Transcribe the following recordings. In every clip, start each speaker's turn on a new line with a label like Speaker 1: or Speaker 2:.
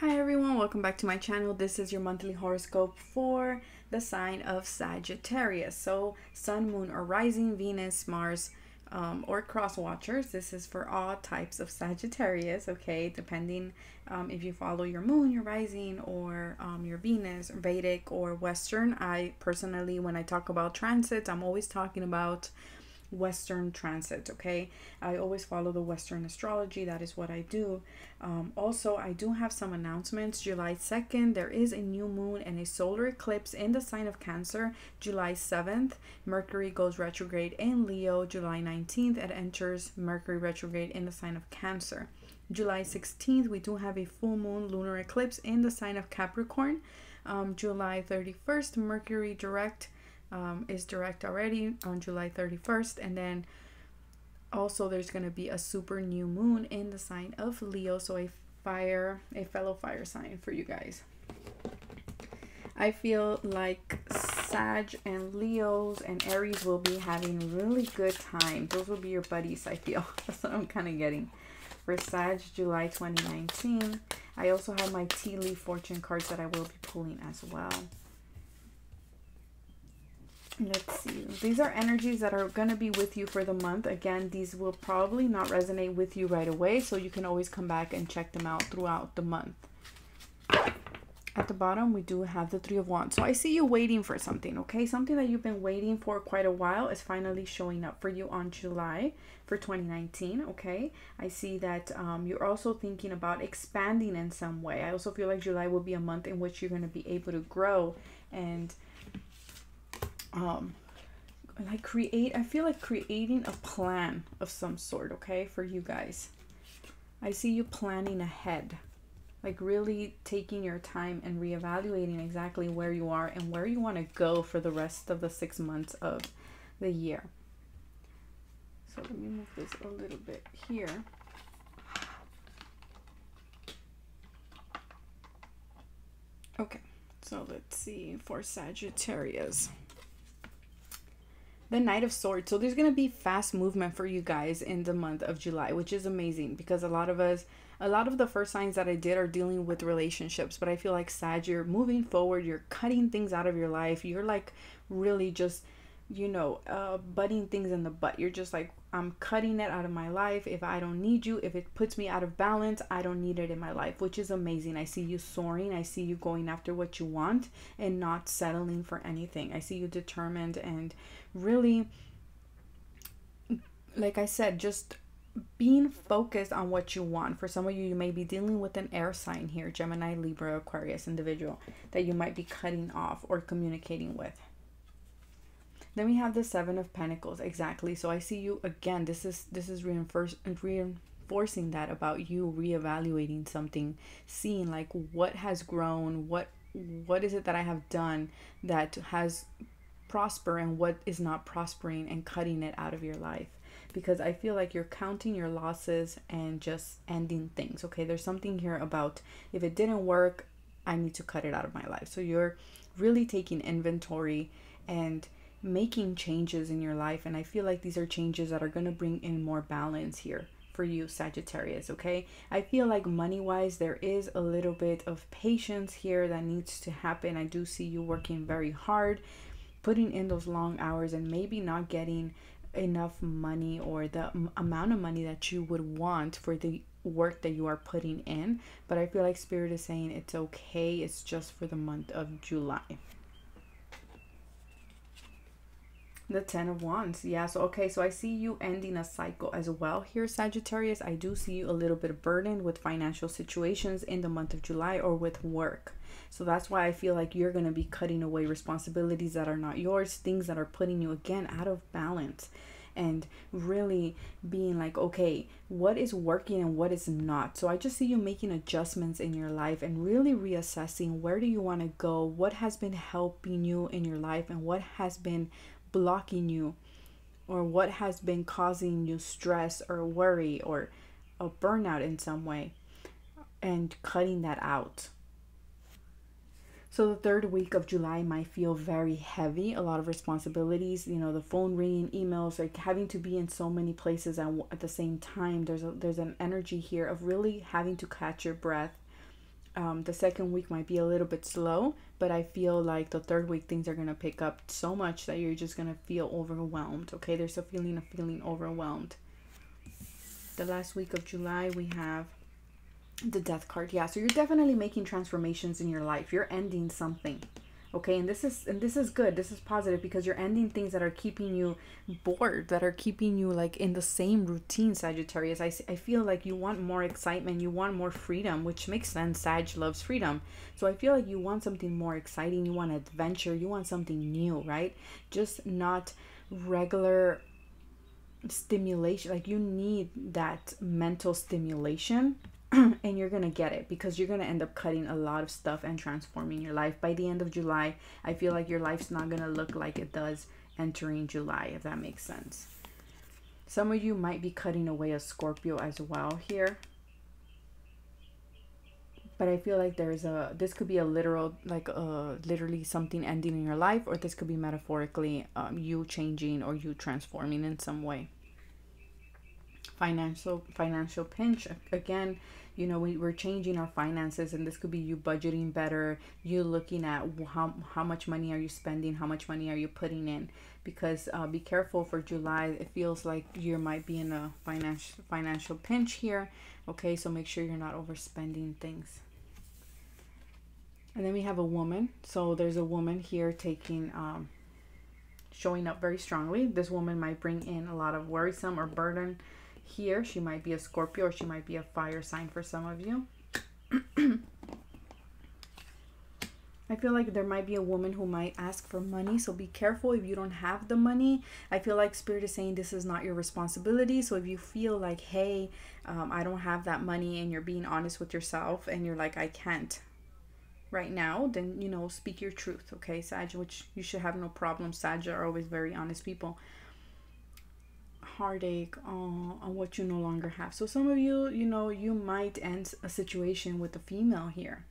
Speaker 1: Hi everyone, welcome back to my channel. This is your monthly horoscope for the sign of Sagittarius. So Sun, Moon, or Rising, Venus, Mars, or cross watchers. This is for all types of Sagittarius, okay? Depending if you follow your Moon, your Rising, or your Venus, Vedic, or Western. I personally, when I talk about transits, I'm always talking about Western transit, okay? I always follow the Western astrology. That is what I do. Also, I do have some announcements. July 2nd, there is a new moon and a solar eclipse in the sign of Cancer. July 7th, Mercury goes retrograde in Leo. July 19th, it enters Mercury retrograde in the sign of Cancer. July 16th, we do have a full moon lunar eclipse in the sign of Capricorn. July 31st, Mercury is direct already on July 31st, and then also there's going to be a super new moon in the sign of Leo, so a fellow fire sign for you guys. I feel like Sag and Leos and Aries will be having really good time. Those will be your buddies, I feel. That's what I'm kind of getting for Sag, July 2019. I also have my tea leaf fortune cards that I will be pulling as well. Let's see. These are energies that are going to be with you for the month. Again, these will probably not resonate with you right away, so you can always come back and check them out throughout the month. At the bottom, we do have the Three of Wands. So I see you waiting for something, okay? Something that you've been waiting for quite a while is finally showing up for you on July for 2019, okay? I see that you're also thinking about expanding in some way. I also feel like July will be a month in which you're going to be able to grow and I feel like creating a plan of some sort, okay, for you guys. I see you planning ahead, like really taking your time and reevaluating exactly where you are and where you want to go for the rest of the 6 months of the year. So let me move this a little bit here. Okay, so let's see for Sagittarius. The Knight of Swords. So there's going to be fast movement for you guys in the month of July, which is amazing because a lot of the first signs that I did are dealing with relationships, but I feel like Sag, you're moving forward, you're cutting things out of your life. You're like really just, butting things in the butt. You're just like, I'm cutting it out of my life. If I don't need you, if it puts me out of balance, I don't need it in my life, which is amazing. I see you soaring. I see you going after what you want and not settling for anything. I see you determined and really, like I said, just being focused on what you want. For some of you, you may be dealing with an air sign here, Gemini, Libra, Aquarius individual that you might be cutting off or communicating with. Then we have the Seven of Pentacles. Exactly. So I see you again. This is reinforcing that about you reevaluating something, seeing like what has grown, what is it that I have done that has prospered and what is not prospering, and cutting it out of your life. Because I feel like you're counting your losses and just ending things. Okay, there's something here about if it didn't work, I need to cut it out of my life. So you're really taking inventory and making changes in your life, and I feel like these are changes that are going to bring in more balance here for you, Sagittarius. Okay, I feel like money wise there is a little bit of patience here that needs to happen. I do see you working very hard, putting in those long hours, and maybe not getting enough money or the amount of money that you would want for the work that you are putting in. But I feel like Spirit is saying it's okay, it's just for the month of July. The Ten of Wands. Yeah, so okay, so I see you ending a cycle as well here, Sagittarius. I do see you a little bit burdened with financial situations in the month of July or with work. So that's why I feel like you're going to be cutting away responsibilities that are not yours, things that are putting you again out of balance, and really being like, okay, what is working and what is not. So I just see you making adjustments in your life and really reassessing where do you want to go, what has been helping you in your life and what has been blocking you, or what has been causing you stress or worry or a burnout in some way, and cutting that out. So the third week of July might feel very heavy, a lot of responsibilities, the phone ringing, emails, like having to be in so many places at the same time. There's an energy here of really having to catch your breath, The second week might be a little bit slow, but I feel like the third week things are going to pick up so much that you're just going to feel overwhelmed. Okay, there's a feeling of feeling overwhelmed. The last week of July, we have the Death card. Yeah, so you're definitely making transformations in your life. You're ending something. Okay, and this is good. This is positive because you're ending things that are keeping you bored, that are keeping you like in the same routine, Sagittarius. I feel like you want more excitement, you want more freedom, which makes sense. Sag loves freedom. So I feel like you want something more exciting, you want adventure, you want something new, right? Just not regular stimulation. Like you need that mental stimulation. And you're gonna get it because you're gonna end up cutting a lot of stuff and transforming your life. By the end of July, I feel like your life's not gonna look like it does entering July, if that makes sense. Some of you might be cutting away a Scorpio as well here, but I feel like this could be a literal, like literally something ending in your life, or this could be metaphorically you changing or you transforming in some way. Financial pinch again. You know, we're changing our finances, and this could be you budgeting better, you looking at how much money are you spending, how much money are you putting in, because be careful for July. It feels like you might be in a financial pinch here. Okay, so make sure you're not overspending things. And then we have a woman. So there's a woman here taking showing up very strongly. This woman might bring in a lot of worrisome or burden here. She might be a Scorpio, or she might be a fire sign for some of you. I feel like there might be a woman who might ask for money, so be careful if you don't have the money. I feel like Spirit is saying this is not your responsibility. So if you feel like, hey, I don't have that money, and you're being honest with yourself and you're like, I can't right now, then, you know, speak your truth. Okay, Sag, which you should have no problem. Sag are always very honest people. Heartache on what you no longer have. So some of you, you know, you might end a situation with a female here.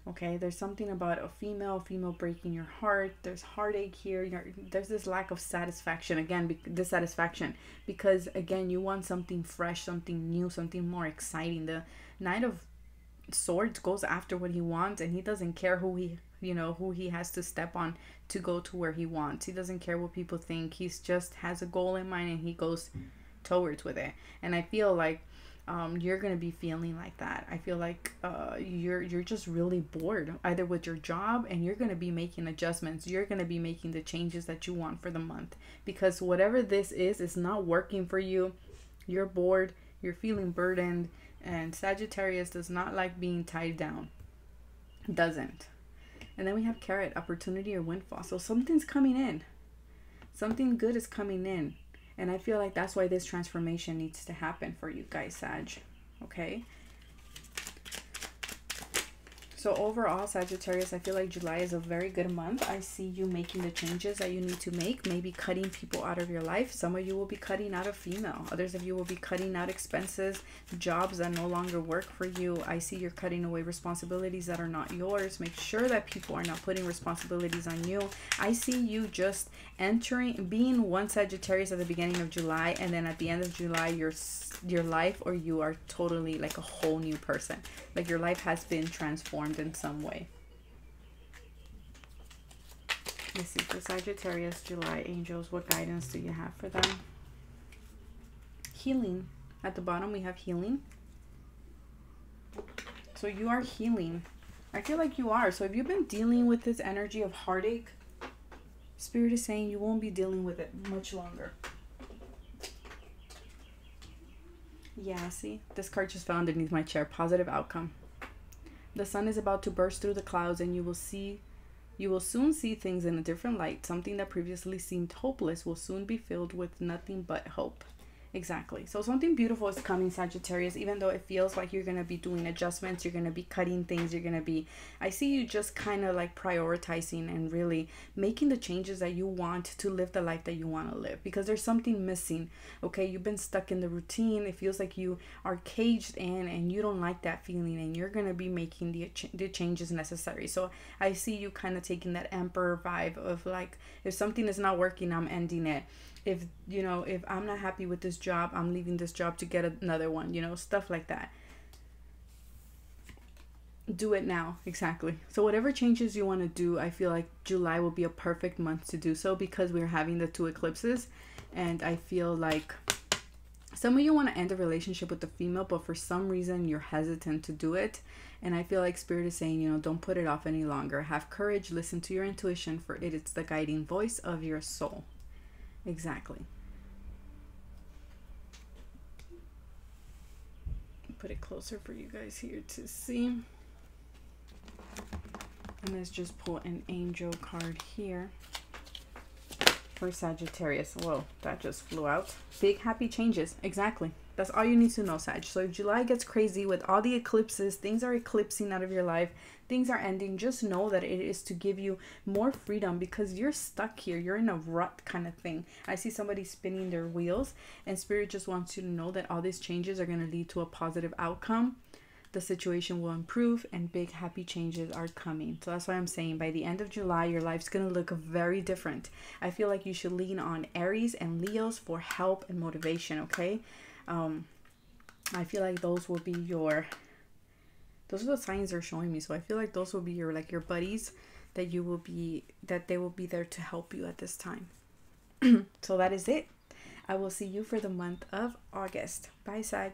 Speaker 1: Okay, there's something about a female breaking your heart. There's heartache here. There's this lack of satisfaction, again, dissatisfaction, because again, you want something fresh, something new, something more exciting. The Knight of Swords goes after what he wants, and he doesn't care who he has to step on to go to where he wants. He doesn't care what people think. He's just has a goal in mind, and he goes towards with it. And I feel like you're gonna be feeling like that. I feel like you're just really bored either with your job, and you're gonna be making adjustments. You're gonna be making the changes that you want for the month, because whatever this is not working for you. You're bored, you're feeling burdened, and Sagittarius does not like being tied down. Doesn't. And then we have Carrot, opportunity or windfall. So something's coming in. Something good is coming in. And I feel like that's why this transformation needs to happen for you guys, Sag. Okay? So overall, Sagittarius, I feel like July is a very good month. I see you making the changes that you need to make. Maybe cutting people out of your life. Some of you will be cutting out a female. Others of you will be cutting out expenses, jobs that no longer work for you. I see you're cutting away responsibilities that are not yours. Make sure that people are not putting responsibilities on you. I see you just being one Sagittarius at the beginning of July, and then at the end of July, your life, or you are totally like a whole new person. Like your life has been transformed in some way. Let's see, for Sagittarius July angels, what guidance do you have for them? Healing. At the bottom we have healing. So you are healing. I feel like you are. So if you've been dealing with this energy of heartache, Spirit is saying you won't be dealing with it much longer. Yeah, see, this card just fell underneath my chair. Positive outcome. The sun is about to burst through the clouds, and you will soon see things in a different light. Something that previously seemed hopeless will soon be filled with nothing but hope. Exactly. So something beautiful is coming, Sagittarius, even though it feels like you're going to be doing adjustments, you're going to be cutting things, you're going to be, I see you just kind of like prioritizing and really making the changes that you want to live the life that you want to live, because there's something missing. Okay, you've been stuck in the routine. It feels like you are caged in, and you don't like that feeling, and you're going to be making the changes necessary. So I see you kind of taking that emperor vibe of like, if something is not working, I'm ending it. If I'm not happy with this job, I'm leaving this job to get another one, stuff like that. do it now. Exactly. So whatever changes you want to do, I feel like July will be a perfect month to do so, because we're having the 2 eclipses, and I feel like some of you want to end a relationship with the female, but for some reason you're hesitant to do it. And I feel like Spirit is saying, you know, don't put it off any longer. Have courage, listen to your intuition, for it's the guiding voice of your soul. Exactly. Put it closer for you guys here to see. And let's just pull an angel card here for Sagittarius. Whoa, that just flew out. Big happy changes. Exactly. That's all you need to know, Sag. So if July gets crazy with all the eclipses, things are eclipsing out of your life, things are ending, just know that it is to give you more freedom, because you're stuck here. You're in a rut kind of thing. I see somebody spinning their wheels, and Spirit just wants you to know that all these changes are going to lead to a positive outcome. The situation will improve, and big happy changes are coming. So that's why I'm saying by the end of July, your life's going to look very different. I feel like you should lean on Aries and Leos for help and motivation, okay? I feel like those will be those are the signs they're showing me. So I feel like those will be your buddies, that they will be there to help you at this time. So that is it. I will see you for the month of August. Bye, Sag.